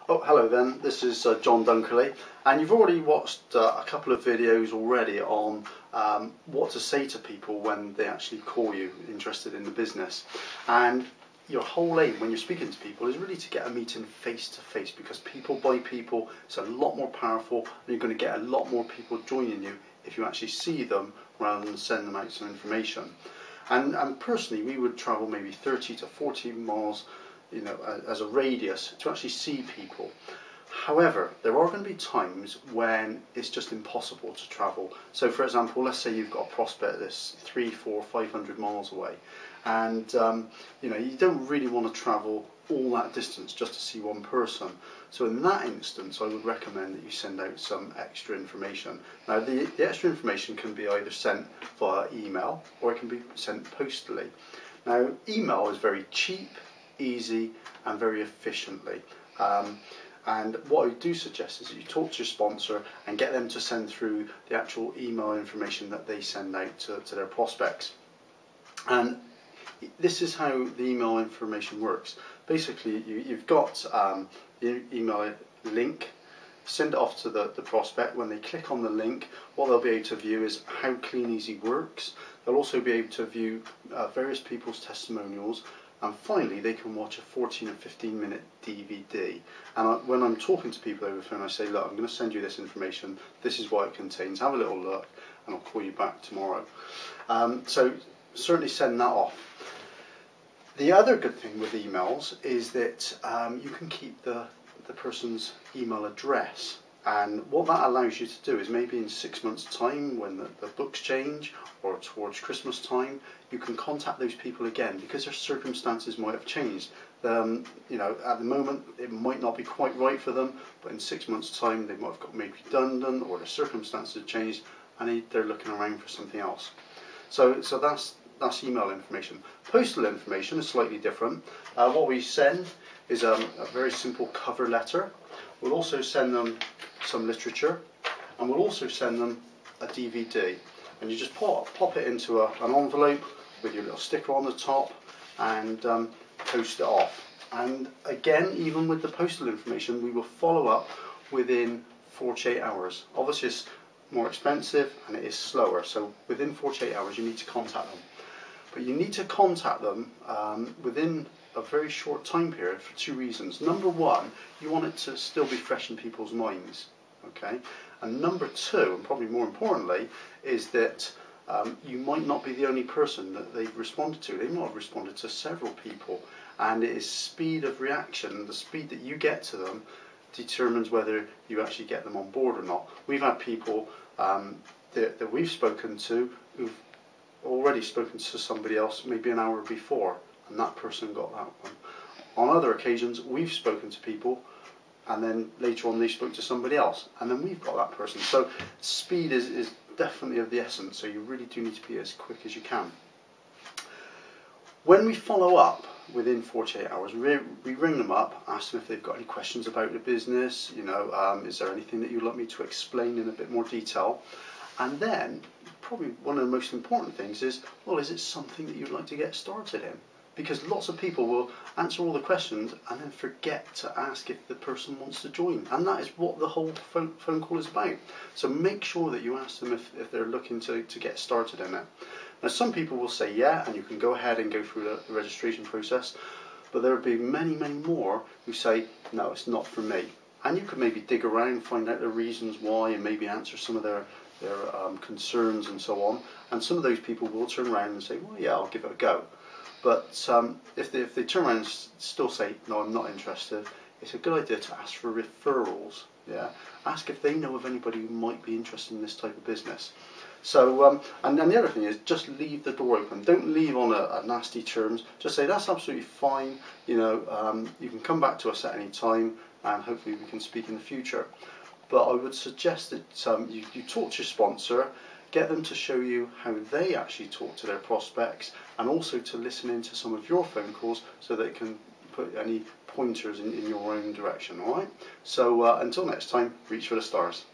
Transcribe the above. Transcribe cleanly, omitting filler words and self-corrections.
Oh, hello then, this is John Dunkerley, and you've already watched a couple of videos already on what to say to people when they actually call you interested in the business. And your whole aim when you're speaking to people is really to get a meeting face to face, because people by people, it's a lot more powerful, and you're going to get a lot more people joining you if you actually see them rather than send them out some information. And personally, we would travel maybe 30 to 40 miles as a radius to actually see people. However, there are going to be times when it's just impossible to travel. So for example, let's say you've got a prospect that's 300, 400, 500 miles away, and you don't really want to travel all that distance just to see one person. So in that instance, I would recommend that you send out some extra information. Now the extra information can be either sent via email or it can be sent postally. Now email is very cheap, easy and very efficiently, and what I do suggest is that you talk to your sponsor and get them to send through the actual email information that they send out to their prospects. And this is how the email information works. Basically you've got the email link, send it off to the prospect. When they click on the link, what they'll be able to view is how Clean Easy works. They'll also be able to view various people's testimonials. And finally, they can watch a 14 or 15 minute DVD. And when I'm talking to people over the phone, I say, look, I'm going to send you this information. This is what it contains. Have a little look, and I'll call you back tomorrow. So certainly send that off. The other good thing with emails is that you can keep the person's email address. And what that allows you to do is maybe in 6 months' time, when the books change, or towards Christmas time, you can contact those people again because their circumstances might have changed. At the moment it might not be quite right for them, but in 6 months' time they might have got made redundant, or their circumstances have changed, and they're looking around for something else. So that's email information. Postal information is slightly different. What we send is a very simple cover letter. We'll also send them some literature, and we'll also send them a DVD. And you just pop it into an envelope with your little sticker on the top and post it off. And again, even with the postal information, we will follow up within 48 hours. Obviously it's more expensive and it is slower, so within 48 hours you need to contact them. But you need to contact them within a very short time period for two reasons. Number one, you want it to still be fresh in people's minds, okay? And number two, and probably more importantly, is that you might not be the only person that they've responded to. They might have responded to several people, and it is speed of reaction, the speed that you get to them determines whether you actually get them on board or not. We've had people that we've spoken to who've already spoken to somebody else maybe an hour before, and that person got that one. On other occasions, we've spoken to people and then later on they spoke to somebody else and then we've got that person. So speed is definitely of the essence, so you really do need to be as quick as you can. When we follow up within 48 hours, we ring them up, ask them if they've got any questions about the business, is there anything that you'd like me to explain in a bit more detail? And then, probably one of the most important things is, well, is it something that you'd like to get started in? Because lots of people will answer all the questions and then forget to ask if the person wants to join. And that is what the whole phone call is about. So make sure that you ask them if they're looking to get started in it. Now some people will say yeah, and you can go ahead and go through the registration process. But there will be many, many more who say, no, it's not for me. And you could maybe dig around, find out the reasons why, and maybe answer some of their concerns and so on. And some of those people will turn around and say, well, yeah, I'll give it a go. But if they turn around and still say, no, I'm not interested, it's a good idea to ask for referrals. Yeah, ask if they know of anybody who might be interested in this type of business. So, and the other thing is, just leave the door open. Don't leave on a nasty terms. Just say, that's absolutely fine. You can come back to us at any time, and hopefully we can speak in the future. But I would suggest that you talk to your sponsor, get them to show you how they actually talk to their prospects, and also to listen into some of your phone calls so they can put any pointers in your own direction, alright? So until next time, reach for the stars.